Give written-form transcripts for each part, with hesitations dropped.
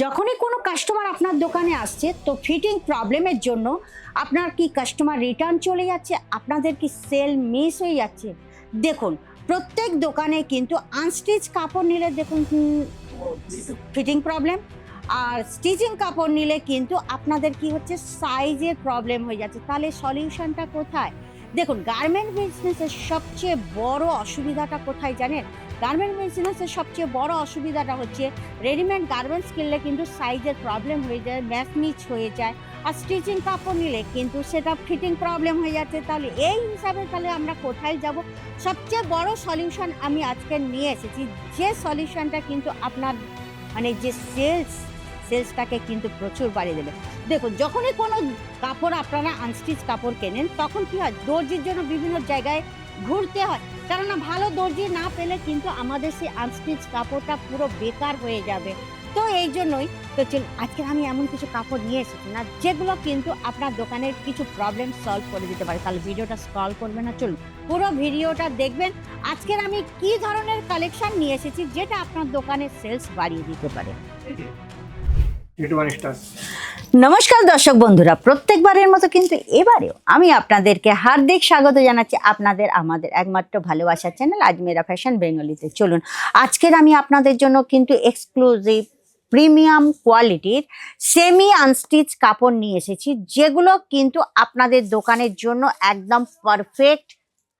যখনই কোনো কাস্টমার আপনার দোকানে আসছে তো ফিটিং প্রবলেমের জন্য আপনার কি কাস্টমার রিটার্ন চলে যাচ্ছে, আপনাদের কি সেল মিস হয়ে যাচ্ছে। দেখুন, প্রত্যেক দোকানে কিন্তু আনস্টিচ কাপড় নিলে দেখুন ফিটিং প্রবলেম, আর স্টিচিং কাপড় নিলে কিন্তু আপনাদের কি হচ্ছে, সাইজের প্রবলেম হয়ে যাচ্ছে। তাহলে সলিউশনটা কোথায়? দেখুন, গার্মেন্ট বিজনেসের সবচেয়ে বড় অসুবিধাটা কোথায় জানেন? গার্মেন্ট বিজনেসের সবচেয়ে বড় অসুবিধাটা হচ্ছে রেডিমেড গার্মেন্টস কিনলে কিন্তু সাইজের প্রবলেম হয়ে যায়, ম্যাচ হয়ে যায়। আর স্টিচিং কাপড় নিলে কিন্তু সেটা ফিটিং প্রবলেম হয়ে যাচ্ছে। তাহলে এই হিসাবে তাহলে আমরা কোথায় যাব? সবচেয়ে বড় সলিউশন আমি আজকে নিয়ে এসেছি, যে সলিউশনটা কিন্তু আপনার মানে যে সেলসটাকে কিন্তু প্রচুর বাড়িয়ে দেবে। দেখুন, যখনই কোনো কাপড় আপনারা আনস্টিচ কাপড় কেনেন তখন কি হয়, দর্জির জন্য বিভিন্ন জায়গায় ঘুরতে হয়, কেননা ভালো দর্জি না পেলে কিন্তু আমাদের সেই আনস্টিচ কাপড়টা পুরো বেকার হয়ে যাবে। তো এই জন্যই তো চলুন, আজকে আমি এমন কিছু কাপড় নিয়ে এসেছি না যেগুলো কিন্তু আপনার দোকানের কিছু প্রবলেম সলভ করে দিতে পারে। তাহলে ভিডিওটা স্ক্রল করবেন না, চলুন পুরো ভিডিওটা দেখবেন। আজকের আমি কি ধরনের কালেকশন নিয়ে এসেছি যেটা আপনার দোকানের সেলস বাড়িয়ে দিতে পারে। নমস্কার দর্শক বন্ধুরা, প্রত্যেকবারের মতো কিন্তু এবারেও আমি আপনাদেরকে হার্দিক স্বাগত জানাচ্ছি আপনাদের আমাদের একমাত্র ভালোবাসার চ্যানেল আজমেরা ফ্যাশন বেঙ্গলিতে। চলুন, আজকের আমি আপনাদের জন্য কিন্তু এক্সক্লুসিভ প্রিমিয়াম কোয়ালিটির সেমি আনস্টিচ কাপড় নিয়ে এসেছি, যেগুলো কিন্তু আপনাদের দোকানের জন্য একদম পারফেক্ট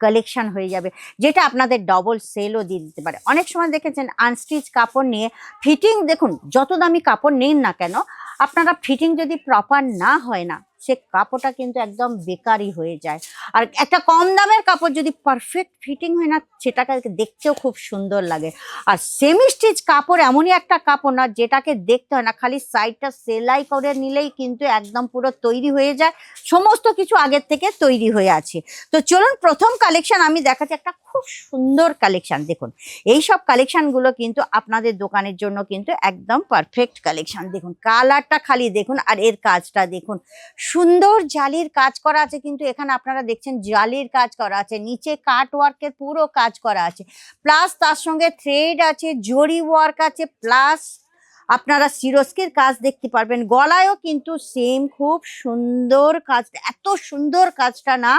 কালেকশন হয়ে যাবে, যেটা আপনাদের ডবল সেলও দিয়ে দিতে পারে। অনেক সময় দেখেছেন আনস্টিচ কাপড় নিয়ে ফিটিং, দেখুন যত দামি কাপড় নিন না কেন, আপনারা ফিটিং যদি প্রপার না হয় না, সে কাপড়টা কিন্তু একদম বেকারই হয়ে যায়। আর একটা কম দামের কাপড় যদি পারফেক্ট ফিটিং হয় না, সেটাকে দেখতেও খুব সুন্দর লাগে। আর সেমি স্টিচ কাপড় এমনই একটা কাপড় না যেটাকে দেখতে হয় না, খালি সাইডটা সেলাই করে নিলেই কিন্তু একদম পুরো তৈরি হয়ে যায়, সমস্ত কিছু আগের থেকে তৈরি হয়ে আছে। তো চলুন, প্রথম কালেকশন আমি দেখাচ্ছি, একটা খুব সুন্দর কালেকশন। দেখুন, এই সব কালেকশনগুলো কিন্তু আপনাদের দোকানের জন্য কিন্তু একদম পারফেক্ট কালেকশন। দেখুন কালারটা খালি দেখুন, আর এর কাজটা দেখুন, সুন্দর জালির কাজ করা আছে। কিন্তু এখানে আপনারা দেখছেন জালির কাজ করা আছে, নিচে কাট ওয়ার্কের পুরো কাজ করা আছে, প্লাস তার সঙ্গে থ্রেড আছে, জরি ওয়ার্ক আছে, প্লাস আপনারা সিরস্কির কাজ দেখতে পারবেন। গলায়ও কিন্তু সেম খুব সুন্দর কাজ, এত সুন্দর কাজটা না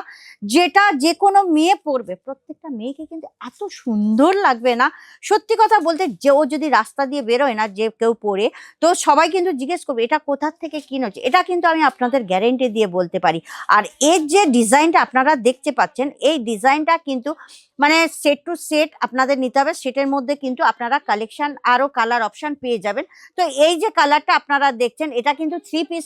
যেটা যে কোনো মেয়ে পরবে, প্রত্যেকটা মেয়েকে কিন্তু এত সুন্দর লাগবে না। সত্যি কথা বলতে, যে ও যদি রাস্তা দিয়ে বেরোয় না, যে কেউ পরে, তো সবাই কিন্তু জিজ্ঞেস করবে এটা কোথার থেকে কিনেছে। এটা কিন্তু আমি আপনাদের গ্যারেন্টি দিয়ে বলতে পারি। আর এর যে ডিজাইনটা আপনারা দেখতে পাচ্ছেন, এই ডিজাইনটা কিন্তু মানে সেট টু সেট আপনাদের নিতে হবে। সেটের মধ্যে কিন্তু আপনারা কালেকশন আরো কালার অপশন পেয়ে যাবেন। তো এই যে কালারটা আপনারা দেখছেন, এটা কিন্তু 3 পিস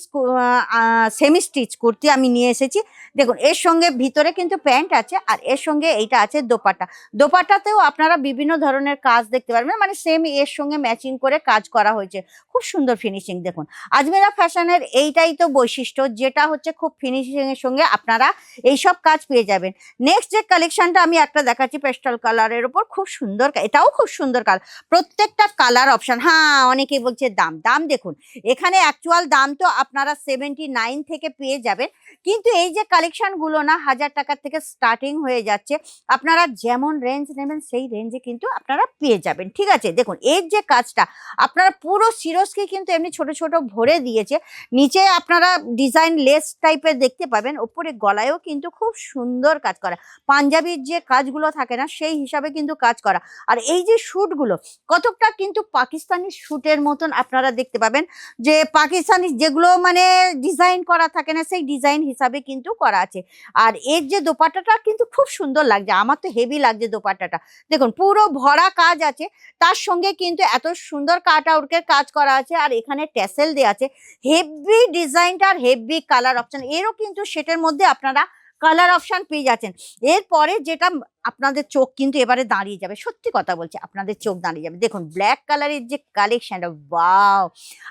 সেমি স্টিচ কুর্তি আমি নিয়ে এসেছি। দেখুন, এর সঙ্গে ভিতরে কিন্তু প্যান্ট আছে, আর এর সঙ্গে এইটা আছে দোপাট্টা। দোপাট্টাতেও আপনারা বিভিন্ন ধরনের কাজ দেখতে পারবেন, মানে সেম এর সঙ্গে ম্যাচিং করে কাজ করা হয়েছে, খুব সুন্দর ফিনিশিং। দেখুন, আজমেরা ফ্যাশনের এইটাই তো বৈশিষ্ট্য, যেটা হচ্ছে খুব ফিনিশিং এর সঙ্গে আপনারা এইসব কাজ পেয়ে যাবেন। নেক্সট যে কালেকশনটা আমি একটা দেখাচ্ছি পেস্টাল কালারের উপর, খুব সুন্দর, এটাও খুব সুন্দর কালার, প্রত্যেকটা কালার অপশন। হ্যাঁ, অনেকেই বলছে দাম দাম, দেখুন এখানে অ্যাকচুয়াল দাম তো আপনারা 79 থেকে পেয়ে যাবেন, কিন্তু এই যে কালেকশনগুলো না 1000 টাকার থেকে স্টার্টিং হয়ে যাচ্ছে। আপনারা যেমন রেঞ্জ নেবেন সেই রেঞ্জে কিন্তু আপনারা পেয়ে যাবেন, ঠিক আছে। দেখুন এর যে কাজটা, আপনারা পুরো সিরোজকে কিন্তু এমনি ছোট ছোট ভরে দিয়েছে, নিচে আপনারা ডিজাইন লেস টাইপের দেখতে পাবেন, ওপরে গলায়ও কিন্তু খুব সুন্দর কাজ করা, পাঞ্জাবির যে কাজগুলো থাকে না সেই হিসাবে কিন্তু কাজ করা। আর এই যে শুটগুলো কতকটা কিন্তু পাকিস্তানি শুটের মতন আপনারা দেখতে পাবেন, যে পাকিস্তানি যেগুলো মানে ডিজাইন করা থাকে না, সেই ডিজাইন হিসাবে কিন্তু করা আছে। আর এর যে দোপাট্টাটা কিন্তু খুব সুন্দর লাগছে, আমার তো হেভি লাগছে দোপাট্টাটা। দেখুন পুরো ভরা কাজ আছে, তার সঙ্গে কিন্তু এত সুন্দর কাট আউটের কাজ করা আছে, আর এখানে ট্যাসেল দেওয়া আছে, হেভি ডিজাইনটা আর হেভি কালার অপশন। এরও কিন্তু সেটার মধ্যে আপনারা কালার অপশন পেয়ে যাচ্ছেন। এরপরে যেটা আপনাদের চোখ কিন্তু এবারে দাঁড়িয়ে যাবে, সত্যি কথা বলছি আপনাদের চোখ দাঁড়িয়ে যাবে। দেখুন ব্ল্যাক কালারের যে কালেকশনটা, ওয়াও।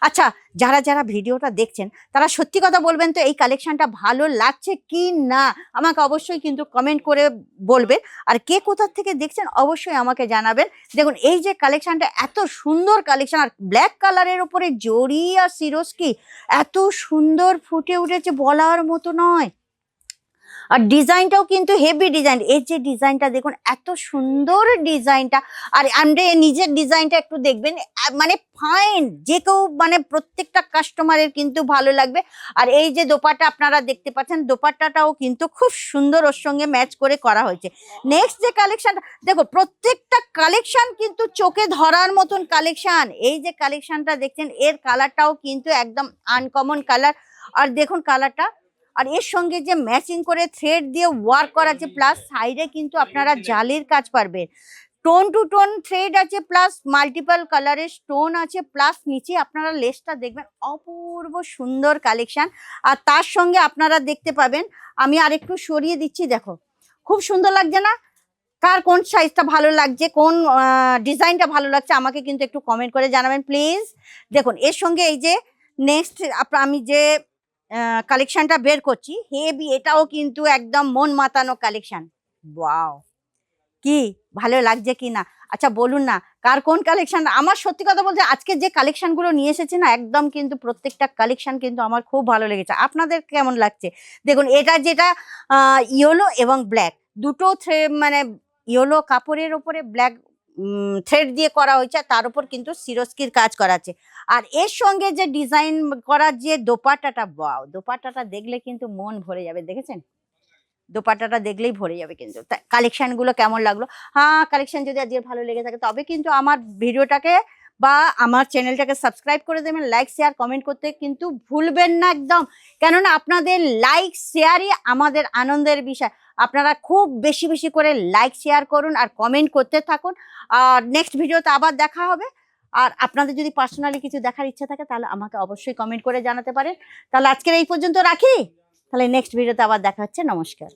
আচ্ছা, যারা যারা ভিডিওটা দেখছেন তারা সত্যি কথা বলবেন তো, এই কালেকশনটা ভালো লাগছে কি না আমাকে অবশ্যই কিন্তু কমেন্ট করে বলবেন। আর কে কোথা থেকে দেখছেন অবশ্যই আমাকে জানাবেন। দেখুন এই যে কালেকশনটা, এত সুন্দর কালেকশন, আর ব্ল্যাক কালারের উপরে জরি আর সিরোস্কি এত সুন্দর ফুটে উঠেছে, বলার মতো নয়। আর ডিজাইনটাও কিন্তু হেভি ডিজাইন। এই যে ডিজাইনটা দেখুন, এত সুন্দর ডিজাইনটা। আর আমরা নিজের ডিজাইনটা একটু দেখবেন, মানে ফাইন, যে কেউ মানে প্রত্যেকটা কাস্টমারের কিন্তু ভালো লাগবে। আর এই যে দোপাট্টা আপনারা দেখতে পাচ্ছেন, দোপাট্টাটাও কিন্তু খুব সুন্দর ওর সঙ্গে ম্যাচ করে করা হয়েছে। নেক্সট যে কালেকশনটা দেখো, প্রত্যেকটা কালেকশন কিন্তু চোখে ধরার মতন কালেকশন। এই যে কালেকশনটা দেখছেন, এর কালারটাও কিন্তু একদম আনকমন কালার। আর দেখুন কালারটা, আর এর সঙ্গে যে ম্যাচিং করে থ্রেড দিয়ে ওয়ার্ক করা আছে, প্লাস সাইডে কিন্তু আপনারা জালির কাজ পারবেন। টোন টু টোন থ্রেড আছে, প্লাস মাল্টিপল কালারের স্টোন আছে, প্লাস নিচে আপনারা লেসটা দেখবেন, অপূর্ব সুন্দর কালেকশন। আর তার সঙ্গে আপনারা দেখতে পাবেন, আমি আরেকটু সরিয়ে দিচ্ছি, দেখো খুব সুন্দর লাগছে না? কার কোন সাইজটা ভালো লাগছে, কোন ডিজাইনটা ভালো লাগছে, আমাকে কিন্তু একটু কমেন্ট করে জানাবেন প্লিজ। দেখুন এর সঙ্গে এই যে নেক্সট আমি যে কালেকশনটা বের করছি, হেভি, এটাও কিন্তু একদম মন মাতানো কালেকশন। ওয়াও, কি ভালো লাগছে কি না? আচ্ছা বলুন না, কার কোন কালেকশন। আমার সত্যি কথা বলতে আজকে যে কালেকশন গুলো নিয়ে এসেছি না, একদম কিন্তু প্রত্যেকটা কালেকশন কিন্তু আমার খুব ভালো লেগেছে। আপনাদের কেমন লাগছে? দেখুন এটা যেটা ইয়েলো এবং ব্ল্যাক দুটো মানে ইয়েলো কাপড়ের ওপরে ব্ল্যাক থ্রেড দিয়ে করা হয়েছে, তার উপর কিন্তু সিরোস্কির কাজ করা আছে। আর এর সঙ্গে যে ডিজাইন করা যে দোপাট্টাটা, ওয়াও, দোপাট্টাটা দেখলে কিন্তু মন ভরে যাবে। দেখেছেন, দোপাট্টাটা দেখলেই ভরে যাবে। কিন্তু কালেকশন গুলো কেমন লাগলো? হ্যাঁ, কালেকশন যদি আজকে ভালো লেগে থাকে তবে কিন্তু আমার ভিডিওটাকে বা আমার চ্যানেলটাকে সাবস্ক্রাইব করে দেবেন, লাইক শেয়ার কমেন্ট করতে কিন্তু ভুলবেন না একদম। কেননা আপনাদের লাইক শেয়ারই আমাদের আনন্দের বিষয়। আপনারা খুব বেশি বেশি করে লাইক শেয়ার করুন আর কমেন্ট করতে থাকুন। আর নেক্সট ভিডিওতে আবার দেখা হবে। আর আপনাদের যদি পার্সোনালি কিছু দেখার ইচ্ছা থাকে তাহলে আমাকে অবশ্যই কমেন্ট করে জানাতে পারেন। তাহলে আজকের এই পর্যন্ত রাখি, তাহলে নেক্সট ভিডিওতে আবার দেখা হচ্ছে। নমস্কার।